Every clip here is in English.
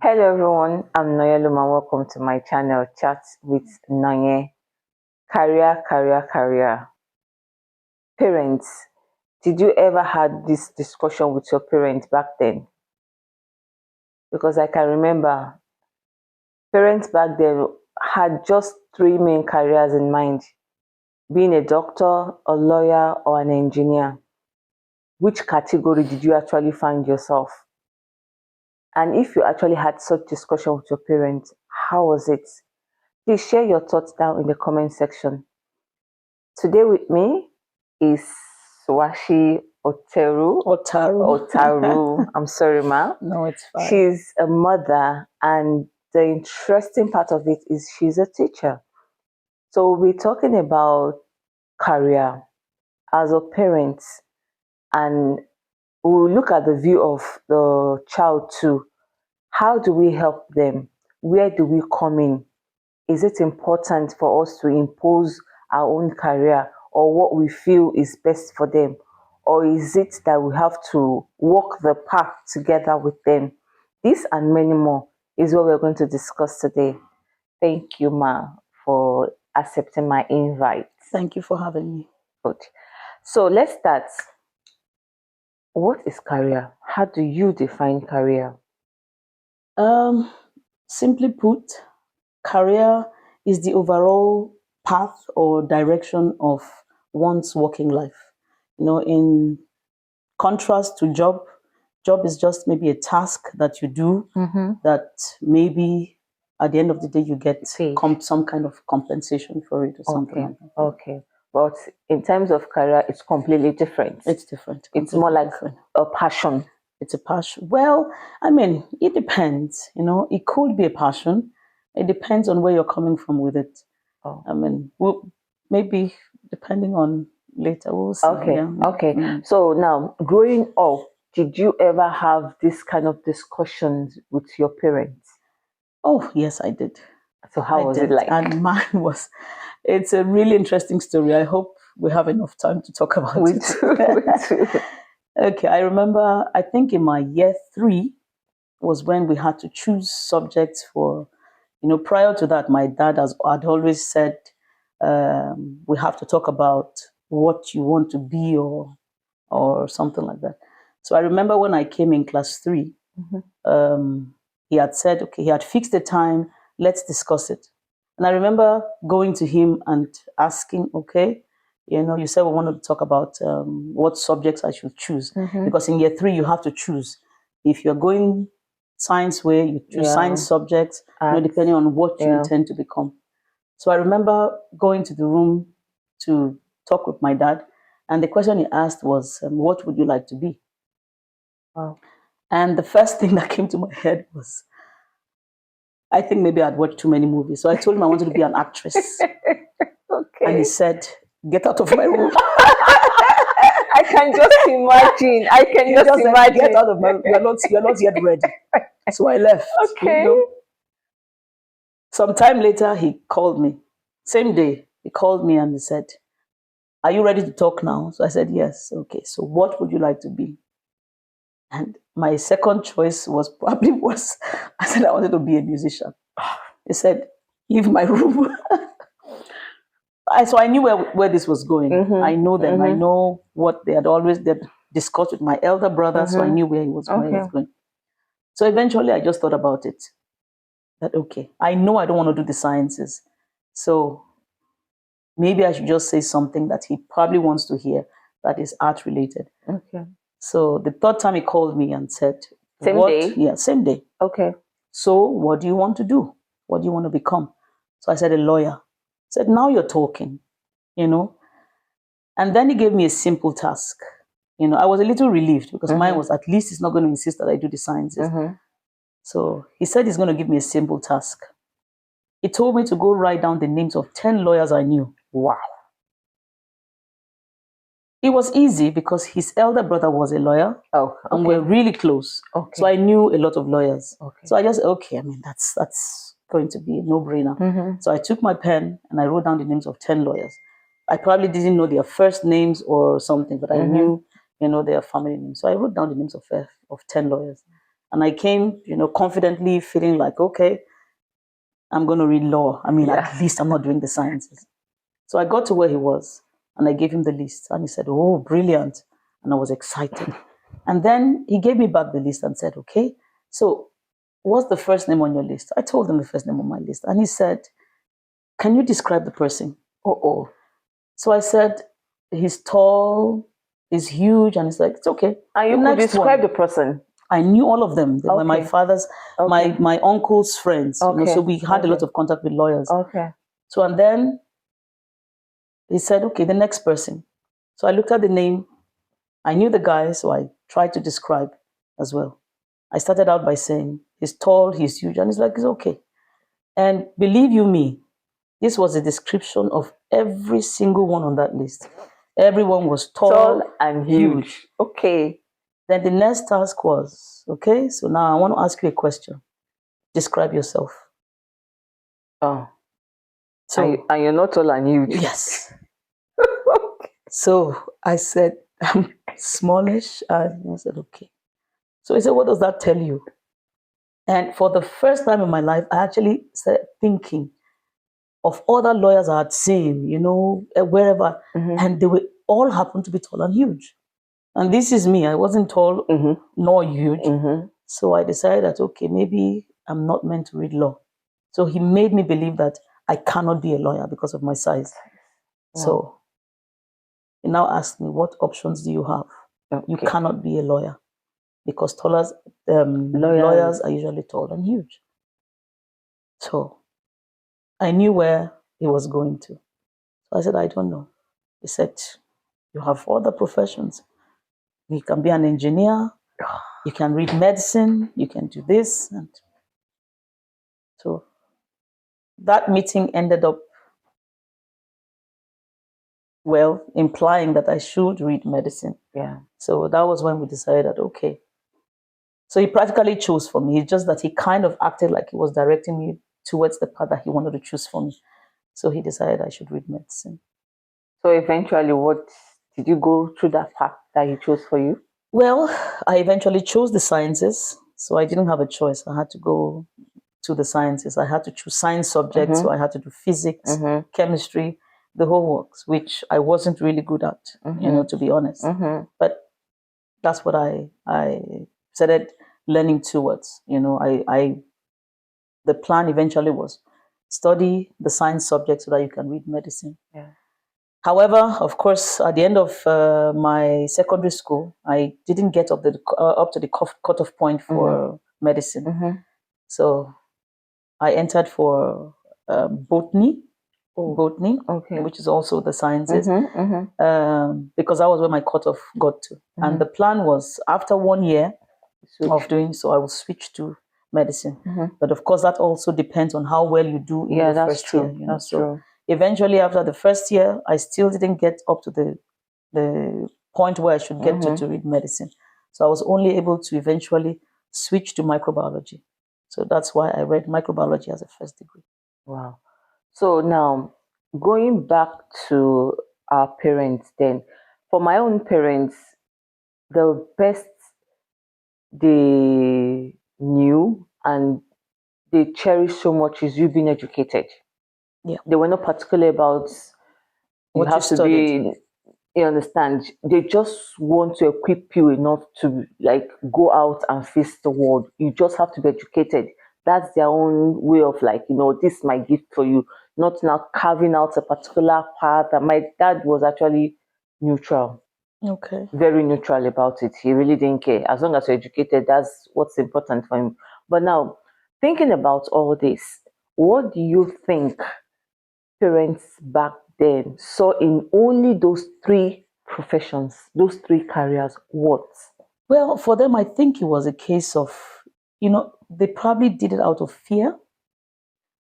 Hello everyone, I'm Noyeluma. Welcome to my channel, Chat with Noye. Career. Parents, did you ever had this discussion with your parents back then? Because I can remember parents back then had just three main careers in mind: being a doctor, a lawyer, or an engineer. Which category did you actually find yourself? And if you actually had such discussion with your parents, how was it? Please share your thoughts down in the comment section. Today with me is Suashi Otaru. I'm sorry, ma. No, it's fine. She's a mother, and the interesting part of it is she's a teacher. So we're talking about career as a parent, and we'll look at the view of the child too. How do we help them? Where do we come in? Is it important for us to impose our own career or what we feel is best for them? Or is it that we have to walk the path together with them? This and many more is what we're going to discuss today. Thank you, Ma, for accepting my invite. Thank you for having me. Good. So let's start. What is career? How do you define career? Simply put, career is the overall path or direction of one's working life. In contrast to job is just maybe a task that you do that maybe at the end of the day you get some kind of compensation for it or something like that. Okay. But in terms of career, it's completely different. It's different. It's more like a passion. It's a passion. Well, I mean, it depends. It could be a passion. It depends on where you're coming from with it. I mean, maybe depending on later, we'll see. Okay. Yeah. Okay. So now, growing up, did you ever have this kind of discussions with your parents? Oh, yes, I did. So how was it like? And mine was, it's a really interesting story. I hope we have enough time to talk about it. Too. Okay, I remember, I think in my year 3 was when we had to choose subjects for, prior to that, my dad had always said, we have to talk about what you want to be or something like that. So I remember when I came in class 3, he had said, okay, he had fixed the time, let's discuss it. And I remember going to him and asking, okay, you said we wanted to talk about what subjects I should choose. Because in year 3, you have to choose. If you're going science way, you choose science subjects, depending on what you intend to become. So I remember going to the room to talk with my dad, and the question he asked was, what would you like to be? Wow. And the first thing that came to my head was, I think maybe I'd watched too many movies. So I told him I wanted to be an actress. Okay. And he said, get out of my room. I can just imagine. Get out of my room. You're not yet ready. So I left. Okay. Some time later, he called me. Same day, he called me and he said, are you ready to talk now? So I said, yes. Okay, so what would you like to be? And my second choice I said I wanted to be a musician. He said, leave my room. So I knew where this was going. I know them. I know what they had discussed with my elder brother, so I knew where he was going. So eventually I just thought about it. That, okay, I know I don't want to do the sciences. So maybe I should just say something that he probably wants to hear that is art related. Okay. So the third time he called me and said, same day? Yeah, same day. Okay. So what do you want to do? What do you want to become? So I said, a lawyer. He said, now you're talking, And then he gave me a simple task. I was a little relieved because mine was, at least he's not going to insist that I do the sciences. So he said he's going to give me a simple task. He told me to go write down the names of 10 lawyers I knew. Wow. It was easy because his elder brother was a lawyer. Oh, okay. And we're really close. Okay. So I knew a lot of lawyers. Okay. So I just, I mean, that's going to be a no-brainer. So I took my pen and I wrote down the names of 10 lawyers. I probably didn't know their first names or something, but I knew, their family names. So I wrote down the names of 10 lawyers. And I came, confidently feeling like, okay, I'm going to read law. I mean, Yeah. at least I'm not doing the sciences. So I got to where he was and I gave him the list and he said, oh, brilliant. And I was excited. And then he gave me back the list and said, okay, so what's the first name on your list? I told him the first name on my list. And he said, can you describe the person? Oh. So I said, he's tall, he's huge. And he's like, it's okay. And you could describe the person? I knew all of them. They were my father's, my uncle's friends. So we had a lot of contact with lawyers. Okay. So, and then he said, okay, the next person. So I looked at the name. I knew the guy, so I tried to describe as well. I started out by saying, he's tall, he's huge. And he's like, it's okay. And believe you me, this was a description of every single one on that list. Everyone was tall and huge. Okay. Then the next task was, okay, so now I want to ask you a question. Describe yourself. Oh. So, and you're not tall and huge. Yes. So I said, I'm smallish. And I said, okay. So he said, what does that tell you? And for the first time in my life, I actually started thinking of other lawyers I had seen, wherever, and they were all happened to be tall and huge. And this is me. I wasn't tall nor huge. So I decided that, okay, maybe I'm not meant to read law. So he made me believe that I cannot be a lawyer because of my size. Wow. So he now asked me, what options do you have? Okay. You cannot be a lawyer because lawyers are usually tall and huge. So I knew where he was going to. So I said, I don't know. He said, you have other professions. You can be an engineer, you can read medicine, you can do this. And so that meeting ended up, well, implying that I should read medicine. Yeah. So that was when we decided, okay. So he practically chose for me. It's just that he kind of acted like he was directing me towards the path that he wanted to choose for me. So he decided I should read medicine. So eventually, what did you go through that path that he chose for you? Well, I eventually chose the sciences. So I didn't have a choice. I had to go to the sciences. I had to choose science subjects. So I had to do physics, chemistry, the whole works, which I wasn't really good at, to be honest. But that's what I started learning towards. The plan eventually was study the science subject so that you can read medicine. Yeah. However, of course, at the end of my secondary school, I didn't get up to the cutoff point for medicine. So I entered for botany, which is also the sciences, because that was where my cutoff got to. And the plan was after 1 year of doing so, I will switch to medicine. But of course, that also depends on how well you do in the first year. That's true. Eventually, after the first year, I still didn't get up to the point where I should get to read medicine. So I was only able to eventually switch to microbiology. So that's why I read microbiology as a first degree. Wow. So now, going back to our parents then, for my own parents, the best they knew and they cherish so much is you being educated. Yeah. They were not particular about you have to be, you understand, they just want to equip you enough to go out and face the world. You just have to be educated. That's their own way of this is my gift for you, not now carving out a particular path. And my dad was actually neutral. Okay. Very neutral about it. He really didn't care. As long as you're educated, that's what's important for him. But now, thinking about all this, what do you think parents back then saw in only those three professions, those three careers? What? Well, for them, I think it was a case of, they probably did it out of fear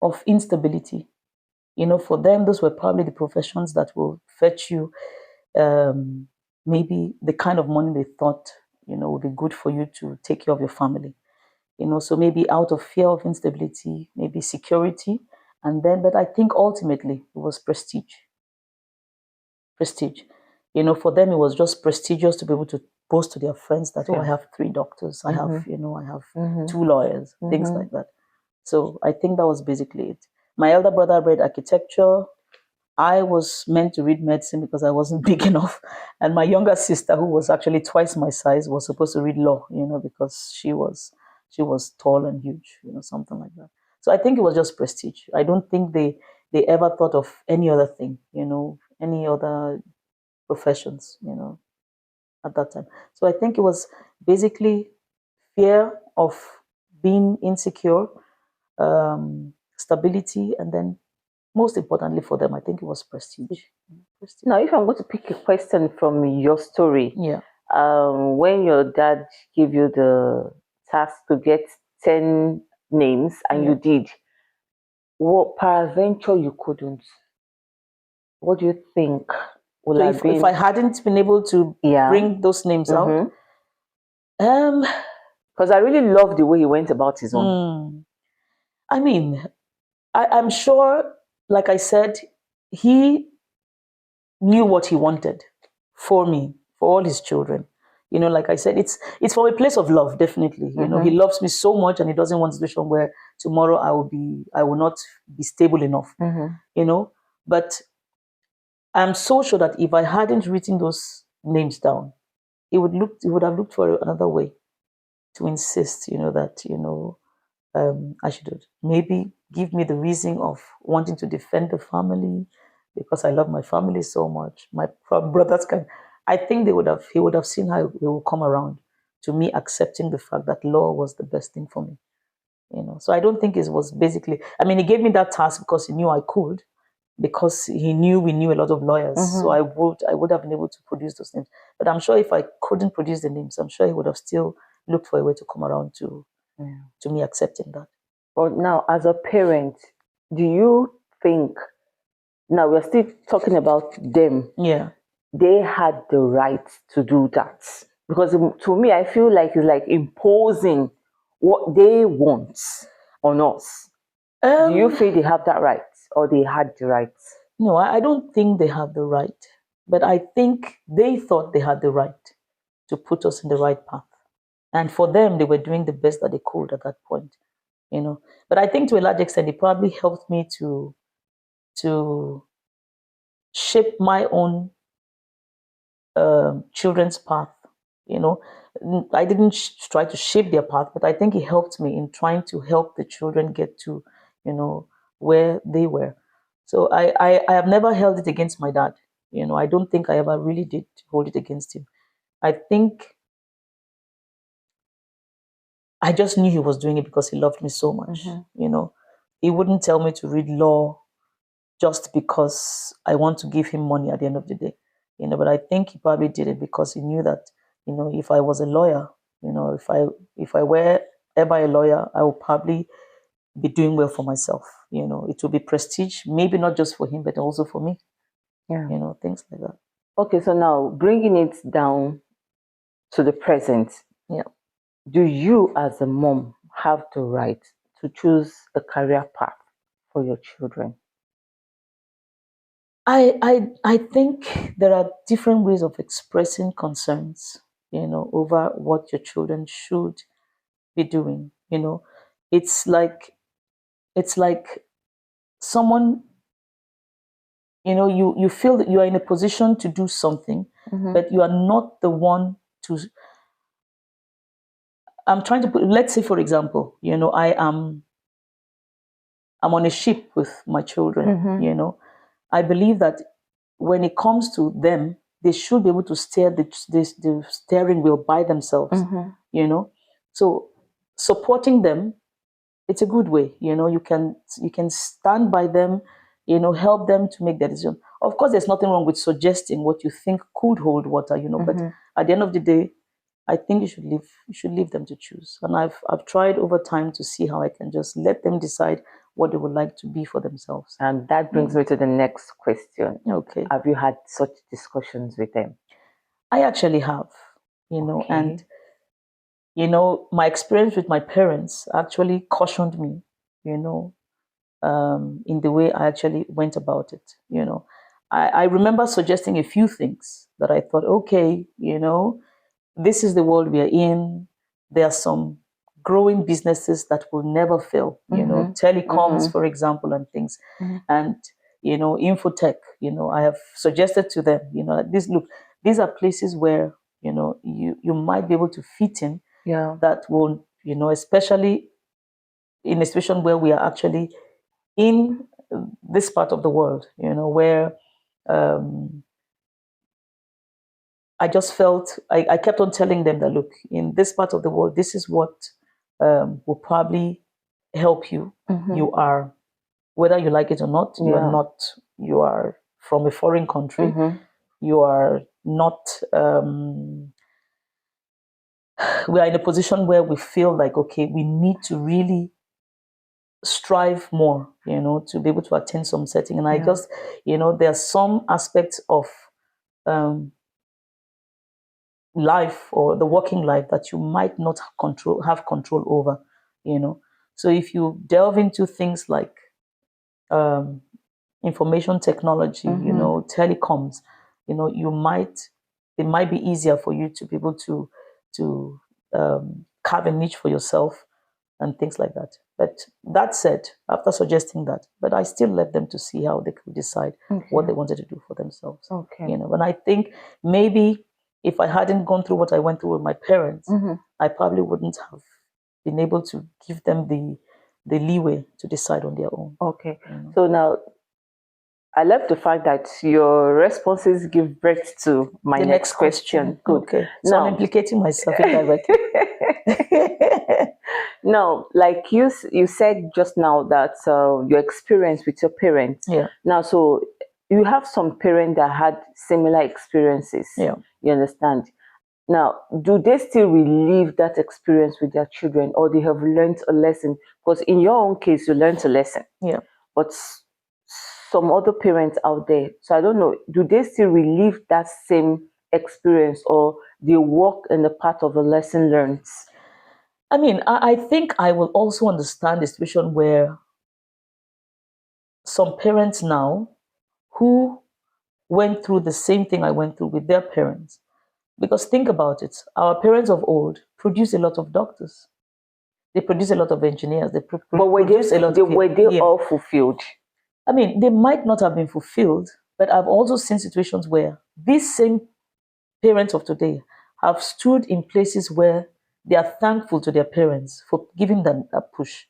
of instability. For them, those were probably the professions that will fetch you maybe the kind of money they thought, would be good for you to take care of your family. So maybe out of fear of instability, maybe security. And then, but I think ultimately it was prestige. Prestige. For them, it was just prestigious to be able to boast to their friends that, oh, I Yeah. have 3 doctors, I have, I have Mm-hmm. 2 lawyers, things Mm-hmm. like that. So I think that was basically it. My elder brother read architecture. I was meant to read medicine because I wasn't big enough. And my younger sister, who was actually twice my size, was supposed to read law, because she was tall and huge, something like that. So I think it was just prestige. I don't think they ever thought of any other thing, any other professions, at that time. So I think it was basically fear of being insecure, stability, and then most importantly for them, I think it was prestige. Prestige. Now, if I'm going to pick a question from your story, Yeah. when your dad gave you the task to get 10 names and Yeah. you did, what peradventure you couldn't? What do you think will So have if I been? hadn't been able to Yeah. bring those names out, Mm-hmm. um, Because I really love the way he went about his own. I mean, I'm sure, like I said, he knew what he wanted for me, for all his children. Like I said, it's from a place of love, definitely. He loves me so much, and he doesn't want a situation where tomorrow I will not be stable enough. But I'm so sure that if I hadn't written those names down, he would have looked for another way to insist, that I should maybe give me the reason of wanting to defend the family because I love my family so much. My brothers can. I think he would have seen how he will come around to me accepting the fact that law was the best thing for me. So I don't think it was basically. I mean, he gave me that task because he knew I could, because he knew we knew a lot of lawyers. So I would have been able to produce those names. But I'm sure if I couldn't produce the names, I'm sure he would have still looked for a way to come around to me accepting that. But now, as a parent, do you think, now we're still talking about them, Yeah. they had the right to do that? Because to me, I feel like it's like imposing what they want on us. Do you Um, feel they have that right or they had the right? no, I don't think they have the right, but I think they thought they had the right to put us in the right path. And for them, they were doing the best that they could at that point. But I think to a large extent, it probably helped me to shape my own children's path. You know, I didn't try to shape their path, but I think it helped me in trying to help the children get to, where they were. So I have never held it against my dad. I don't think I ever really did hold it against him. I think I just knew he was doing it because he loved me so much. He wouldn't tell me to read law just because I want to give him money at the end of the day. But I think he probably did it because he knew that, if I was a lawyer, if I were ever a lawyer, I would probably be doing well for myself. It would be prestige, maybe not just for him, but also for me. Yeah. Things like that. Okay, so now bringing it down to the present, Yeah. do you as a mom have the right to choose a career path for your children? I think there are different ways of expressing concerns, over what your children should be doing. It's like it's like someone, you feel that you are in a position to do something, but you are not the one to. I'm trying to put. Let's say, for example, I'm on a ship with my children. I believe that when it comes to them, they should be able to steer the steering wheel by themselves. So supporting them, it's a good way. You can stand by them, help them to make their decision. Of course, there's nothing wrong with suggesting what you think could hold water. But at the end of the day, I think you should leave them to choose. And I've tried over time to see how I can just let them decide what they would like to be for themselves. And that brings me to the next question. Okay. Have you had such discussions with them? I actually have, Okay. and my experience with my parents actually cautioned me, in the way I actually went about it. I remember suggesting a few things that I thought, okay, this is the world we are in. There are some growing businesses that will never fail, telecoms, for example, and things. And, infotech, I have suggested to them, these are places where, you might be able to fit in. Yeah. That will, especially in a situation where we are actually in this part of the world, where I just felt I kept on telling them that, look, in this part of the world, this is what will probably help you. You are, whether you like it or not, you are from a foreign country. You are not, we are in a position where we feel like, okay, we need to really strive more, to be able to attain some setting. And I just, there are some aspects of life or the working life that you might not have control over, So if you delve into things like information technology, telecoms, it might be easier for you to be able to carve a niche for yourself and things like that. But that said, after suggesting that, but I still let them to see how they could decide what they wanted to do for themselves. And I think maybe if I hadn't gone through what I went through with my parents, I probably wouldn't have been able to give them the leeway to decide on their own. So now, I love the fact that your responses give birth to my next question. Good. Okay. So now, I'm implicating myself indirectly. Now, like you said just now that your experience with your parents. Yeah. Now, so you have some parents that had similar experiences. Yeah. You understand? Now, do they still relive that experience with their children, or they have learned a lesson? Because in your own case, you learned a lesson. Yeah. But some other parents out there, so I don't know, do they still relive that same experience, or they walk in the path of a lesson learned? I mean, I think I will also understand the situation where some parents now who went through the same thing I went through with their parents. Because think about it, our parents of old produced a lot of doctors. They produced a lot of engineers. They but were they all fulfilled? I mean, they might not have been fulfilled, but I've also seen situations where these same parents of today have stood in places where they are thankful to their parents for giving them a push.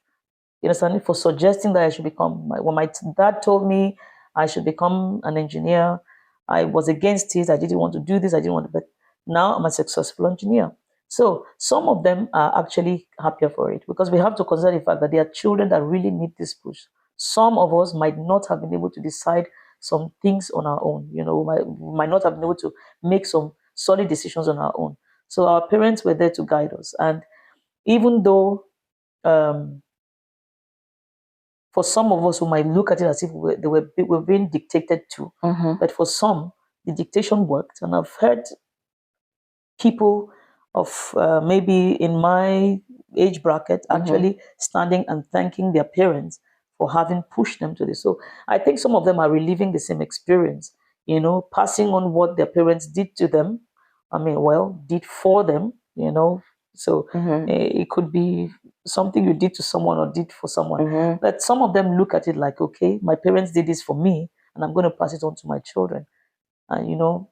You understand? For suggesting that I should become, when my dad told me I should become an engineer, I was against it. I didn't want to do this. I didn't want to, but now I'm a successful engineer. So some of them are actually happier for it, because we have to consider the fact that there are children that really need this push. Some of us might not have been able to decide some things on our own. We might not have been able to make some solid decisions on our own. So our parents were there to guide us. And even though for some of us who might look at it as if they were being dictated to, but for some, the dictation worked. And I've heard people of maybe in my age bracket actually standing and thanking their parents for having pushed them to this. So I think some of them are reliving the same experience, passing on what their parents did to them. Did for them, So it could be something you did to someone or did for someone. But some of them look at it like, okay, my parents did this for me, and I'm going to pass it on to my children. And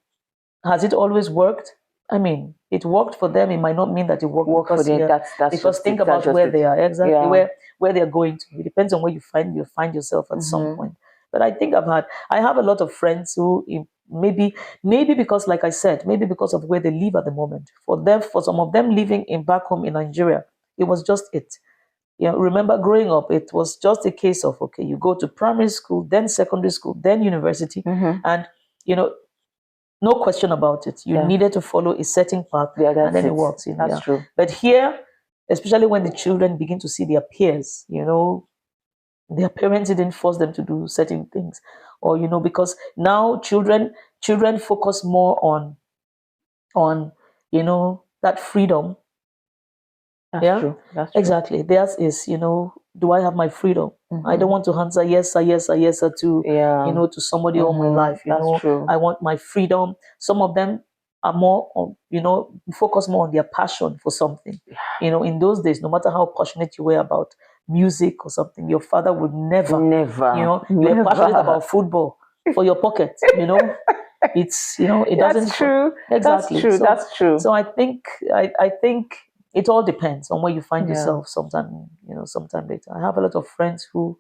has it always worked? I mean, it worked for them. It might not mean that it worked for them. Because think about where they are, exactly where they're going to. It depends on where you find yourself at some point. But I think I have a lot of friends who maybe because, like I said, maybe because of where they live at the moment. For some of them living back home in Nigeria, it was just it. Remember growing up, it was just a case of, okay, you go to primary school, then secondary school, then university, and no question about it. You needed to follow a certain path, and then it works. That's true. But here, especially when the children begin to see their peers, their parents didn't force them to do certain things, or because now children focus more on that freedom. That's true. That's true. Exactly. Theirs is, do I have my freedom? I don't want to answer yes sir, yes sir, yes sir to to somebody all my life. That's true. I want my freedom. Some of them are more on, focus more on their passion for something. In those days, no matter how passionate you were about music or something, your father would never, Never, you were passionate never. about football for your pocket, it's, it doesn't, That's true. That's exactly. true. So, That's true. I think it all depends on where you find Yeah. yourself sometime later. I have a lot of friends who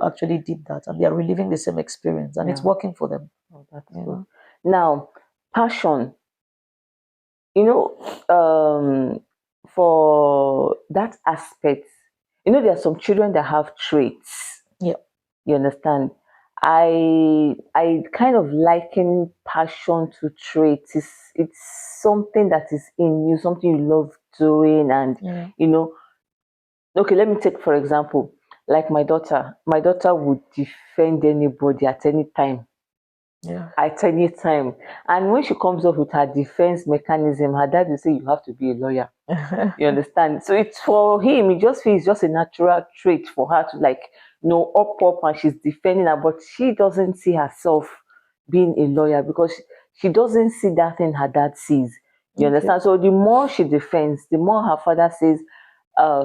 actually did that, and they are reliving the same experience, and it's Yeah. working for them. Oh, that's You good. know? Now, passion. You know, for that aspect, there are some children that have traits. Yeah. You understand? I kind of liken passion to traits. It's something that is in you, something you love doing, and Yeah. you know. Okay, let me take for example, like my daughter. My daughter would defend anybody at any time, Yeah. at any time. And when she comes up with her defense mechanism, her dad will say, "You have to be a lawyer." You understand? So it's for him, he just feels just a natural trait for her to like, up and she's defending her, but she doesn't see herself being a lawyer because she doesn't see that thing her dad sees. You Okay. understand? So the more she defends, the more her father says,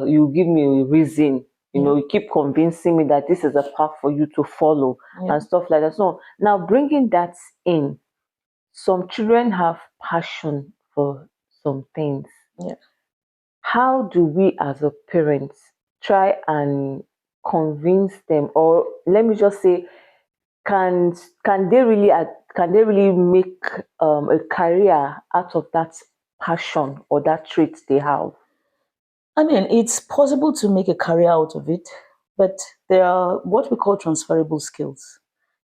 you give me a reason, Yeah. you keep convincing me that this is a path for you to follow Yeah. and stuff like that. So now bringing that in, some children have passion for some things. Yeah. How do we as a parents try and convince them, or let me just say, can can they really can they really make a career out of that passion or that trait they have? I mean, it's possible to make a career out of it, but there are what we call transferable skills.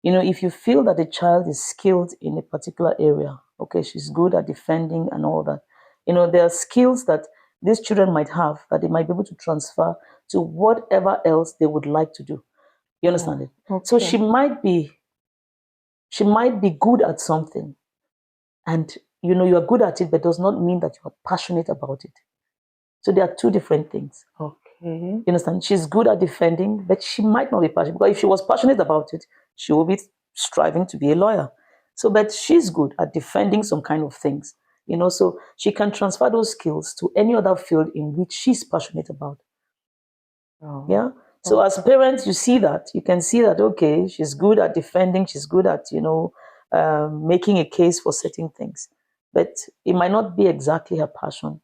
If you feel that a child is skilled in a particular area, okay, she's good at defending and all that, there are skills that these children might have that they might be able to transfer to whatever else they would like to do. You understand Oh, it? So okay. she might be good at something, and you are good at it, but does not mean that you are passionate about it. So there are two different things. Okay. You understand? She's good at defending, but she might not be passionate, because if she was passionate about it, she would be striving to be a lawyer. So, but she's good at defending some kind of things, so she can transfer those skills to any other field in which she's passionate about. Oh, Yeah. So as okay. parents, you can see that, okay, she's good at defending, she's good at, making a case for certain things, but it might not be exactly her passion.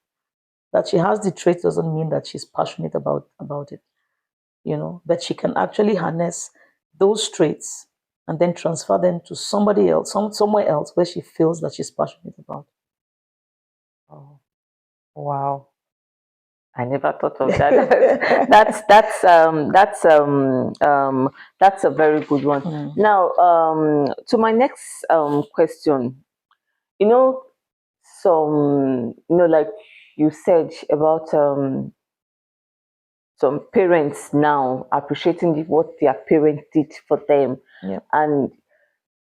That she has the trait doesn't mean that she's passionate about it. That she can actually harness those traits and then transfer them to somebody else, somewhere else where she feels that she's passionate about. Oh, wow. I never thought of that. That's a very good one. Mm, Now, to my next question, you know, like you said about some parents now appreciating what their parents did for them, yeah, and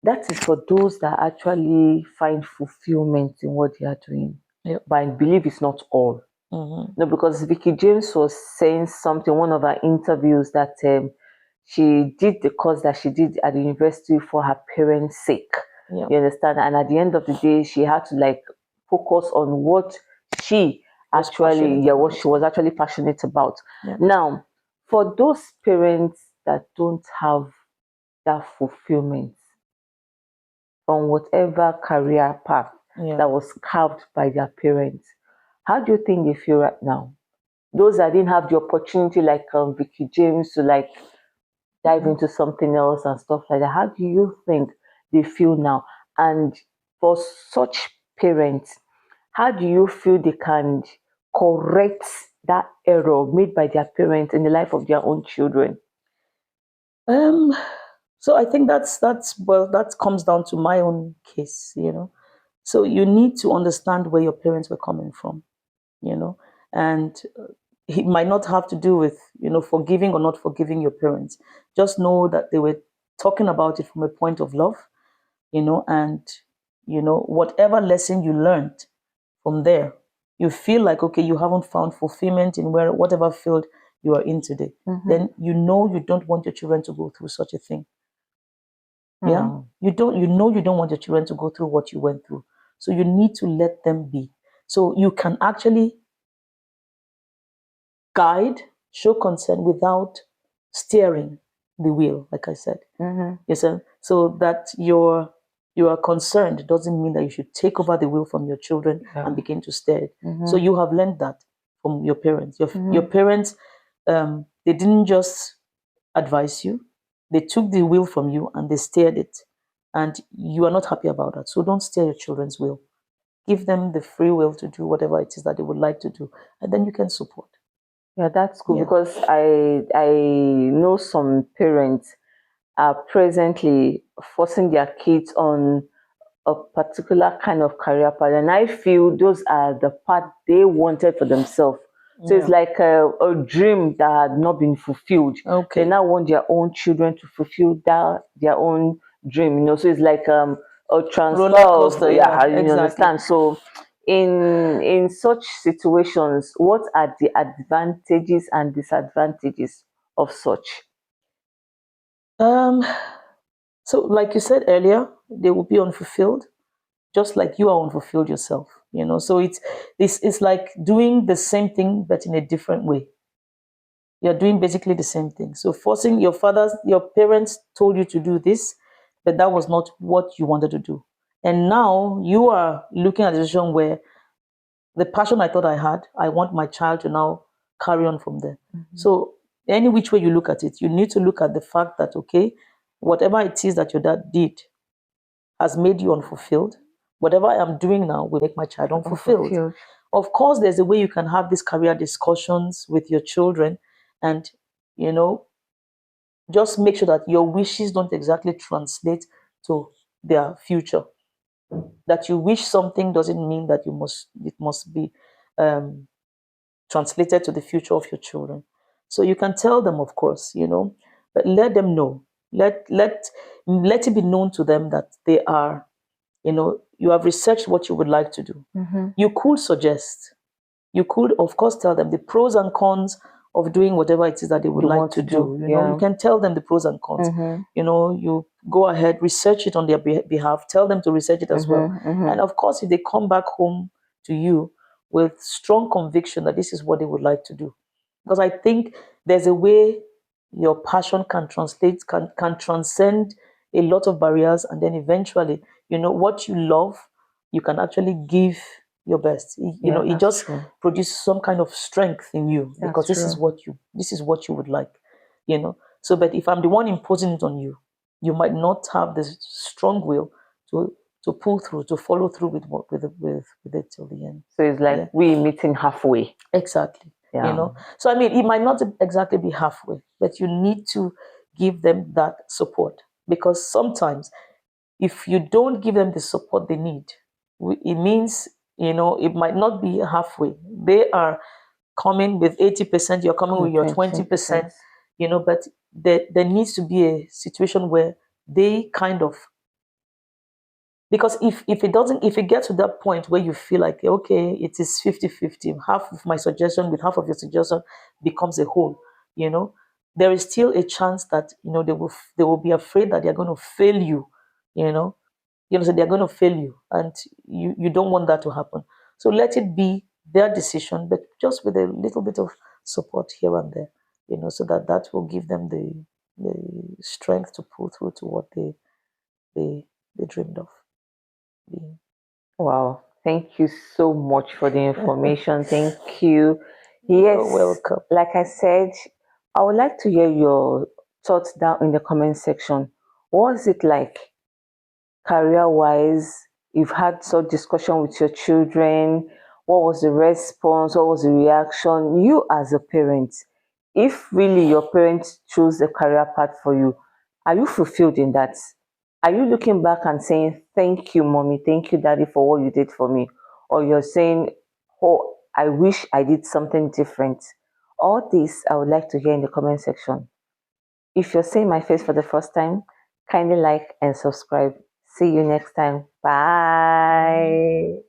that is for those that actually find fulfillment in what they are doing. yeah, But I believe it's not all. mm-hmm, No, because Vicky James was saying something, one of her interviews, that she did the course that she did at the university for her parents' sake. yeah, You understand? And at the end of the day, she had to like focus on what she was actually, passionate yeah, what about. she was actually passionate about. Yeah. Now, for those parents that don't have that fulfillment from whatever career path Yeah. that was carved by their parents, how do you think they feel right now? Those that didn't have the opportunity, like Vicky James, to like dive Mm-hmm. into something else and stuff like that, how do you think they feel now? And for such parents, how do you feel they can correct that error made by their parents in the life of their own children? Um, so I think that comes down to my own case. So you need to understand where your parents were coming from, you know, and it might not have to do with, forgiving or not forgiving your parents. Just know that they were talking about it from a point of love, and whatever lesson you learned from there, you feel like, okay, you haven't found fulfillment in whatever field you are in today, Mm-hmm. then you don't want your children to go through such a thing. Yeah, Hmm. you don't want your children to go through what you went through. So you need to let them be. So you can actually guide, show consent without steering the wheel, like I said. Yes, sir. So that you are concerned doesn't mean that you should take over the wheel from your children and begin to steer it. So you have learned that from your parents. Your parents, they didn't just advise you; they took the wheel from you and they steered it, and you are not happy about that. So don't steer your children's wheel. Give them the free will to do whatever it is that they would like to do, and then you can support. Yeah, that's cool Yeah. because I know some parents are presently forcing their kids on a particular kind of career path, and I feel those are the path they wanted for themselves. So it's Yeah. like a dream that had not been fulfilled. They Okay. now want their own children to fulfill that their own dream. So it's like a transfer Roller of, coaster. Yeah. yeah, you Exactly. understand. So in such situations, what are the advantages and disadvantages of such? Um. So, like you said earlier, they will be unfulfilled, just like you are unfulfilled yourself. So it's like doing the same thing but in a different way. You're doing basically the same thing. So forcing your parents told you to do this, but that was not what you wanted to do. And now you are looking at a situation where the passion I thought I had, I want my child to now carry on from there. So any which way you look at it, you need to look at the fact that, okay, whatever it is that your dad did has made you unfulfilled. Whatever I am doing now will make my child unfulfilled. Unfulfilled. Of course, there's a way you can have these career discussions with your children and, you know, just make sure that your wishes don't exactly translate to their future. That you wish something doesn't mean that it must be um, translated to the future of your children. So you can tell them, of course, but let them know. Let it be known to them that they are, you have researched what you would like to do. You could suggest, you could, of course, tell them the pros and cons of doing whatever it is that they would You like want to to do. do, You yeah. can tell them the pros and cons. You go ahead, research it on their behalf, tell them to research it as well. And of course, if they come back home to you with strong conviction that this is what they would like to do, because I think there's a way your passion can transcend a lot of barriers, and then eventually, what you love, you can actually give your best. Yeah, It that's just true. produces some kind of strength in you because That's true. this is what you would like. So but if I'm the one imposing it on you, you might not have the strong will to pull through, to follow through with it till the end. So it's like Yeah. we meeting halfway. Exactly. Yeah. So I mean, it might not exactly be halfway, but you need to give them that support, because sometimes if you don't give them the support they need, it means, it might not be halfway. They are coming with 80%, you're coming with your 20%. 20%, but there needs to be a situation where they kind of, because if it gets to that point where you feel like, okay, it is 50-50, half of my suggestion with half of your suggestion becomes a whole, there is still a chance that, they will be afraid that they're going to fail you, you know so they're going to fail you, and you don't want that to happen. So let it be their decision, but just with a little bit of support here and there, so that will give them the strength to pull through to what they dreamed of being. Wow. Thank you so much for the information. Thank you. You're Yes, welcome. like I said, I would like to hear your thoughts down in the comment section. What is it like career wise? You've had such discussion with your children. What was the response? What was the reaction? You as a parent, if really your parents chose a career path for you, are you fulfilled in that? Are you looking back and saying, thank you, mommy, thank you, daddy, for what you did for me? Or you're saying, oh, I wish I did something different? All this I would like to hear in the comment section. If you're seeing my face for the first time, kindly like and subscribe. See you next time. Bye.